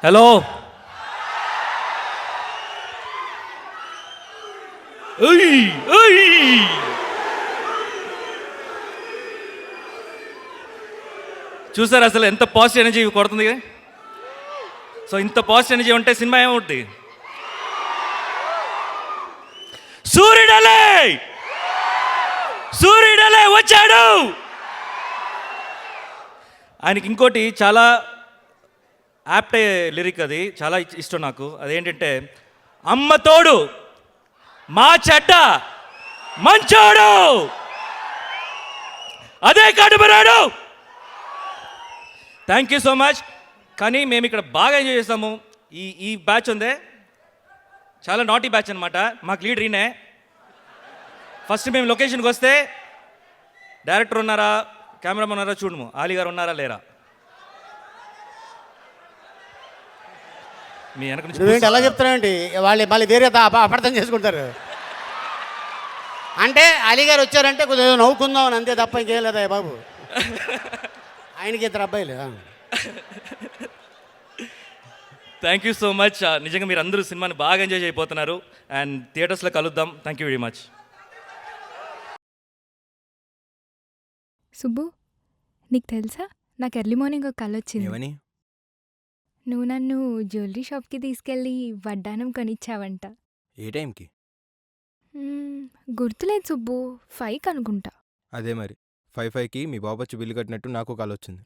Hello చూసారు అసలు ఎంత పాజిటివ్ ఎనర్జీ కొడుతుంది. సో ఇంత పాజిటివ్ ఎనర్జీ ఉంటే సినిమా ఏమవుతుంది? సూర్యుడలే వచ్చాడు. ఆయనకి ఇంకోటి చాలా యాప్ట్ లిరిక్, అది చాలా ఇష్టం నాకు. అదేంటంటే, అమ్మ తోడు మా చెడ్డ మంచోడు అదే కడుపురాడు. Thank you so much. కానీ మేము ఇక్కడ బాగా ఎంజాయ్ చేస్తాము. ఈ బ్యాచ్ ఉందే చాలా నాటీ బ్యాచ్ అనమాట. మాకు లీడర్ ఈయనే. ఫస్ట్ మేము లొకేషన్కి వస్తే డైరెక్టర్ ఉన్నారా, కెమెరామెన్ ఉన్నారా చూడము, ఆలీ గారు ఉన్నారా లేరా. మీ వెనక నుంచి ఎలా చెప్తున్నావేంటి? వాళ్ళు మళ్ళీ వేరే అపార్థం చేసుకుంటారు. అంటే అలీ గారు వచ్చారంటే కొద్దిగా నవ్వుకుందాం అని అంతే తప్ప ఇంకేం లేదా బాబు. ఆయనకి ఇద్దరు అబ్బాయిలు. Thank you so much. నిజంగా మీరు అందరూ సినిమాని బాగా ఎంజాయ్ చేయబోతున్నారు. అండ్ థియేటర్స్లో కలుద్దాం. Thank you very much. Subbu, నీకు తెలుసా, నాకు ఎర్లీ మార్నింగ్ ఒక కళ వచ్చింది. ఏమని? నువ్వు నన్ను జ్యువెలరీ షాప్కి తీసుకెళ్ళి వడ్డానం కొనిచ్చావంట. ఏ టైంకి? గుర్తులేదు సుబ్బు, 5కి అనుకుంటా. అదే మరి 5:05కి మీ బాబు వచ్చి బిల్లు కట్టినట్టు నాకు కాల్ వచ్చింది.